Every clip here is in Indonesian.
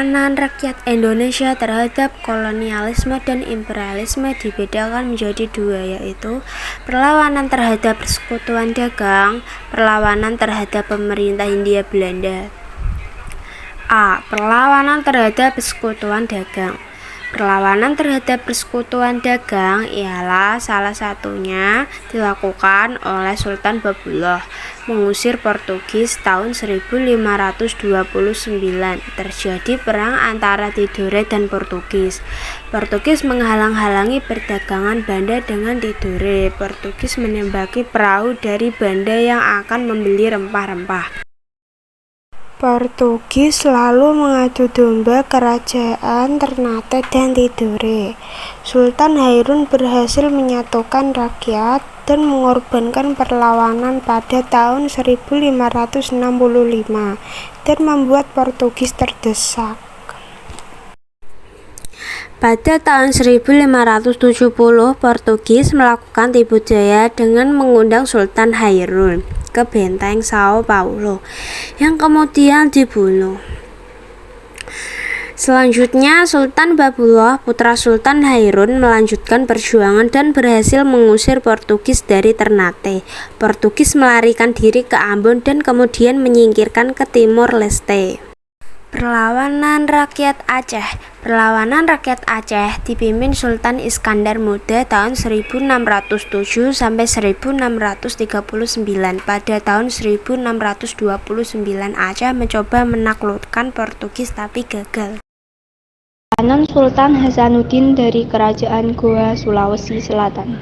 Perlawanan rakyat Indonesia terhadap kolonialisme dan imperialisme dibedakan menjadi dua, yaitu perlawanan terhadap persekutuan dagang, perlawanan terhadap pemerintah Hindia Belanda. A. Perlawanan terhadap persekutuan dagang. Perlawanan terhadap persekutuan dagang ialah salah satunya dilakukan oleh Sultan Babuloh mengusir Portugis tahun 1529. Terjadi perang antara Tidore dan Portugis. Portugis menghalang-halangi perdagangan Banda dengan Tidore. Portugis menembaki perahu dari Banda yang akan membeli rempah-rempah. Portugis lalu mengadu domba kerajaan Ternate dan Tidore. Sultan Hairun berhasil menyatukan rakyat dan mengorbankan perlawanan pada tahun 1565 dan membuat Portugis terdesak. Pada tahun 1570, Portugis melakukan tipu daya dengan mengundang Sultan Hairun ke benteng Sao Paulo, yang kemudian dibunuh. Selanjutnya, Sultan Babuloh, putra Sultan Hairun, melanjutkan perjuangan dan berhasil mengusir Portugis dari Ternate. Portugis melarikan diri ke Ambon dan kemudian menyingkirkan ke Timor Leste. Perlawanan rakyat Aceh. Perlawanan rakyat Aceh dipimpin Sultan Iskandar Muda tahun 1607 sampai 1639. Pada tahun 1629 Aceh mencoba menaklukkan Portugis tapi gagal. Kanan Sultan Hasanuddin dari Kerajaan Goa, Sulawesi Selatan.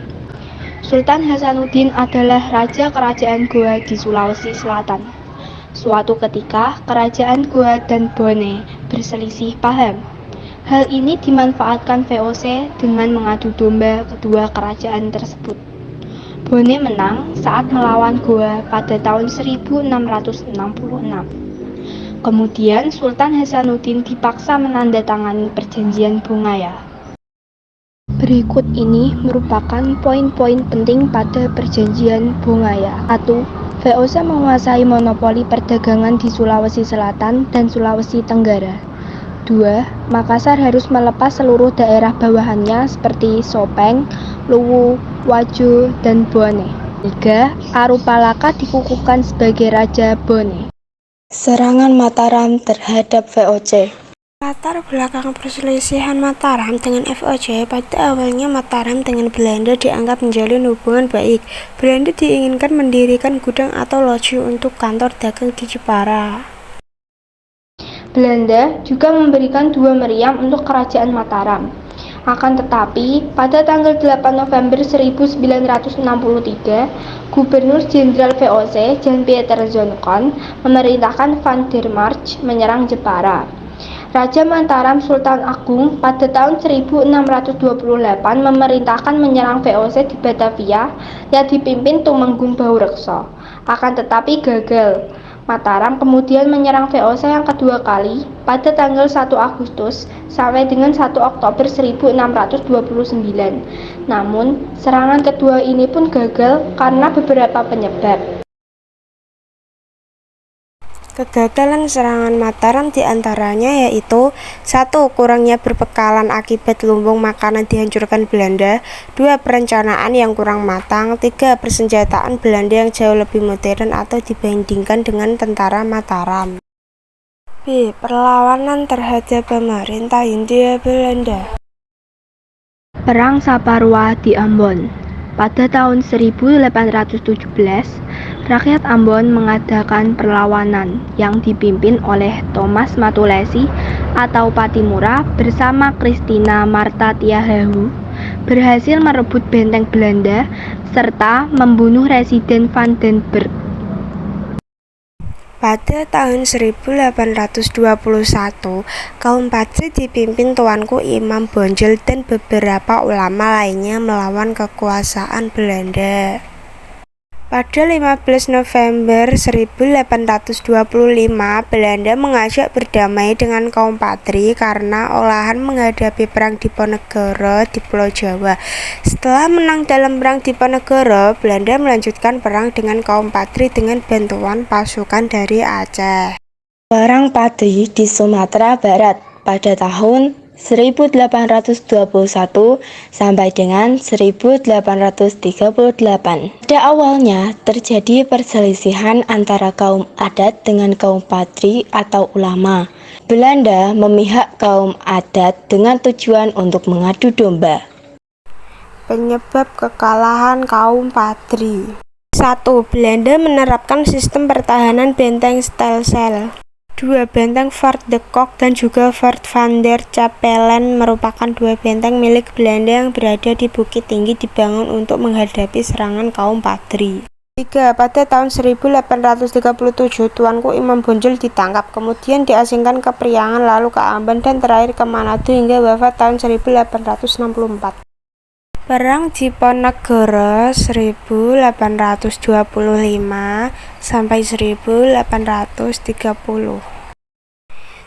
Sultan Hasanuddin adalah raja kerajaan Goa di Sulawesi Selatan. Suatu ketika, kerajaan Goa dan Bone berselisih paham. Hal ini dimanfaatkan VOC dengan mengadu domba kedua kerajaan tersebut. Bone menang saat melawan Goa pada tahun 1666. Kemudian Sultan Hasanuddin dipaksa menandatangani perjanjian Bongaya. Berikut ini merupakan poin-poin penting pada perjanjian Bongaya. 1. VOC menguasai monopoli perdagangan di Sulawesi Selatan dan Sulawesi Tenggara. 2. Makassar harus melepas seluruh daerah bawahannya seperti Sopeng, Luwu, Wajo, dan Bone. 3. Arupalaka dikukuhkan sebagai Raja Bone. Serangan Mataram terhadap VOC. Latar belakang perselisihan Mataram dengan VOC. Pada awalnya Mataram dengan Belanda dianggap menjalin hubungan baik. Belanda diinginkan mendirikan gudang atau loji untuk kantor dagang di Jepara. Belanda juga memberikan 2 meriam untuk kerajaan Mataram. Akan tetapi, pada tanggal 8 November 1963, Gubernur Jenderal VOC Jan-Pieter Zonkon memerintahkan Van der March menyerang Jepara. Raja Mataram Sultan Agung pada tahun 1628 memerintahkan menyerang VOC di Batavia yang dipimpin Tumenggung Baurekso. Akan tetapi gagal. Mataram kemudian menyerang VOC yang kedua kali pada tanggal 1 Agustus sampai dengan 1 Oktober 1629. Namun, serangan kedua ini pun gagal karena beberapa penyebab. Kegagalan serangan Mataram diantaranya yaitu 1. Kurangnya berbekalan akibat lumbung makanan dihancurkan Belanda. 2. Perencanaan yang kurang matang. 3. Persenjataan Belanda yang jauh lebih modern atau dibandingkan dengan tentara Mataram. B. Perlawanan terhadap pemerintah Hindia Belanda. Perang Saparua di Ambon. Pada tahun 1817, rakyat Ambon mengadakan perlawanan yang dipimpin oleh Thomas Matulesi atau Patimura bersama Christina Martha Tiahahu, berhasil merebut benteng Belanda serta membunuh Residen van den Berg. Pada tahun 1821, kaum Patri dipimpin Tuanku Imam Bonjol dan beberapa ulama lainnya melawan kekuasaan Belanda. Pada 15 November 1825, Belanda mengajak berdamai dengan kaum Patri karena olahan menghadapi perang Diponegoro di Pulau Jawa. Setelah menang dalam perang Diponegoro, Belanda melanjutkan perang dengan kaum Patri dengan bantuan pasukan dari Aceh. Perang Patri di Sumatera Barat. pada tahun 1821 sampai dengan 1838. Pada awalnya terjadi perselisihan antara kaum adat dengan kaum patri atau ulama. Belanda memihak kaum adat dengan tujuan untuk mengadu domba. Penyebab kekalahan kaum patri. 1. Belanda menerapkan sistem pertahanan benteng stelsel. 2. Benteng Fort de Kock dan juga Fort van der Capellen merupakan dua benteng milik Belanda yang berada di bukit tinggi dibangun untuk menghadapi serangan kaum patri. 3. Pada tahun 1837, Tuanku Imam Bonjol ditangkap, kemudian diasingkan ke Priangan, lalu ke Ambon, dan terakhir ke Manado hingga wafat tahun 1864. Perang Diponegoro 1825 sampai 1830.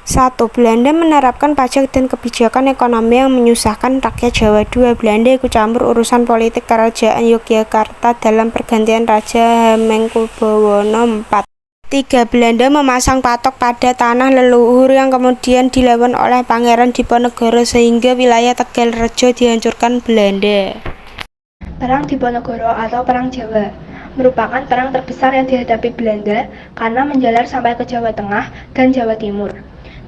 1. Belanda menerapkan pajak dan kebijakan ekonomi yang menyusahkan rakyat Jawa. 2. Belanda ikut campur urusan politik kerajaan Yogyakarta dalam pergantian Raja Hamengkubuwono IV. 3. Belanda memasang patok pada tanah leluhur yang kemudian dilawan oleh Pangeran Diponegoro sehingga wilayah Tegal Rejo dihancurkan Belanda. Perang Diponegoro atau Perang Jawa merupakan perang terbesar yang dihadapi Belanda karena menjalar sampai ke Jawa Tengah dan Jawa Timur.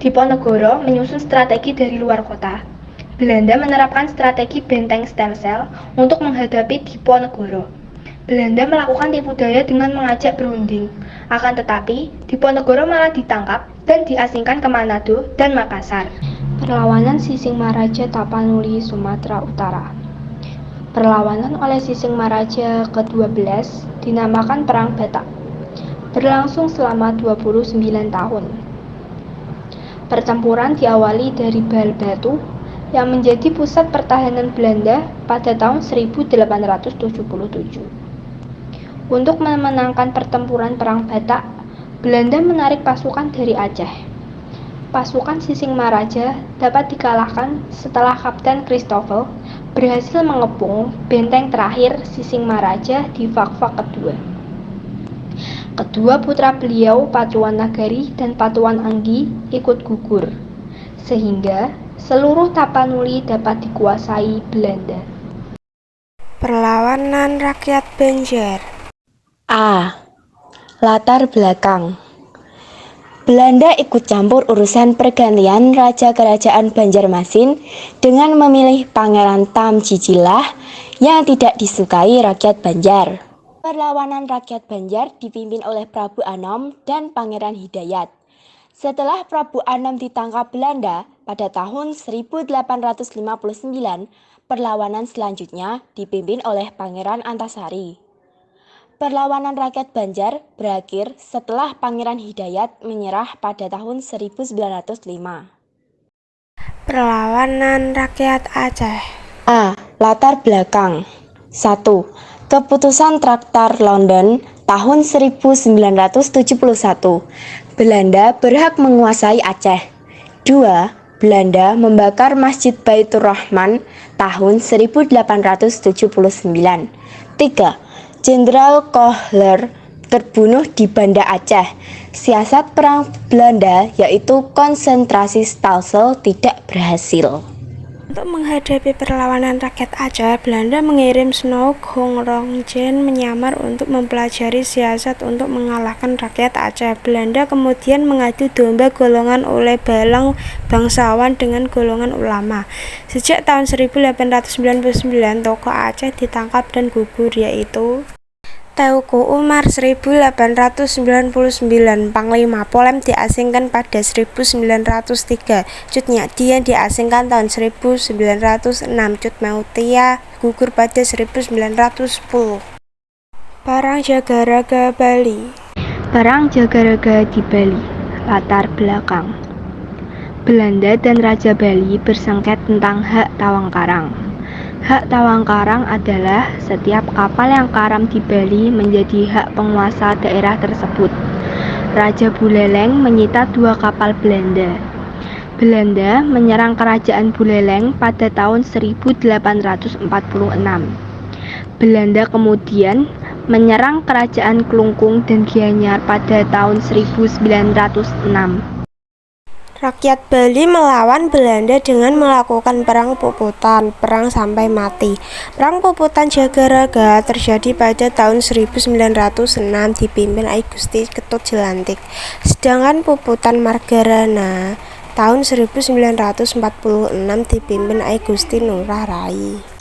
Diponegoro menyusun strategi dari luar kota. Belanda menerapkan strategi benteng stelsel untuk menghadapi Diponegoro. Belanda melakukan tipu daya dengan mengajak berunding. Akan tetapi, Diponegoro malah ditangkap dan diasingkan ke Manado dan Makassar. Perlawanan Sisingmaraja Tapanuli, Sumatera Utara. Perlawanan oleh Sisingmaraja ke-12 dinamakan Perang Batak. Berlangsung selama 29 tahun. Pertempuran diawali dari Bal Batu yang menjadi pusat pertahanan Belanda pada tahun 1877. Untuk memenangkan pertempuran Perang Batak, Belanda menarik pasukan dari Aceh. Pasukan Sisingmaraja dapat dikalahkan setelah Kapten Christoffel berhasil mengepung benteng terakhir Sisingmaraja di Fakfak kedua. Kedua putra beliau, Patuan Nagari dan Patuan Anggi, ikut gugur, sehingga seluruh Tapanuli dapat dikuasai Belanda. Perlawanan rakyat Banjar. A. Latar belakang. Belanda ikut campur urusan pergantian Raja Kerajaan Banjarmasin dengan memilih Pangeran Tam Cijilah yang tidak disukai rakyat Banjar. Perlawanan rakyat Banjar dipimpin oleh Prabu Anom dan Pangeran Hidayat. Setelah Prabu Anom ditangkap Belanda pada tahun 1859, perlawanan selanjutnya dipimpin oleh Pangeran Antasari. Perlawanan rakyat Banjar berakhir setelah Pangeran Hidayat menyerah pada tahun 1905. Perlawanan rakyat Aceh. A. Latar belakang. 1. Keputusan Traktat London tahun 1971. Belanda berhak menguasai Aceh. 2. Belanda membakar Masjid Baitur Rahman tahun 1879. 3. Jenderal Kohler terbunuh di Banda Aceh. Siasat perang Belanda yaitu konsentrasi Stalsel tidak berhasil. Untuk menghadapi perlawanan rakyat Aceh, Belanda mengirim Snoek Hongrongjen menyamar untuk mempelajari siasat untuk mengalahkan rakyat Aceh. Belanda kemudian mengadu domba golongan oleh Balang bangsawan dengan golongan ulama. Sejak tahun 1899, tokoh Aceh ditangkap dan gugur, yaitu Teuku Umar 1899, Panglima Polem diasingkan pada 1903, Cut Nyadien diasingkan tahun 1906, Cut Meutia gugur pada 1910. Perang Jagaraga Bali. Perang Jagaraga di Bali. Latar belakang. Belanda dan Raja Bali bersengket tentang hak tawang karang. Hak tawang karang adalah setiap kapal yang karam di Bali menjadi hak penguasa daerah tersebut. Raja Buleleng menyita 2 kapal Belanda. Belanda menyerang kerajaan Buleleng pada tahun 1846. Belanda kemudian menyerang kerajaan Klungkung dan Gianyar pada tahun 1906. Rakyat Bali melawan Belanda dengan melakukan perang Puputan, perang sampai mati. Perang Puputan Jagaraga terjadi pada tahun 1906 dipimpin I Gusti Ketut Jelantik. Sedangkan Puputan Margarana tahun 1946 dipimpin I Gusti Ngurah Rai.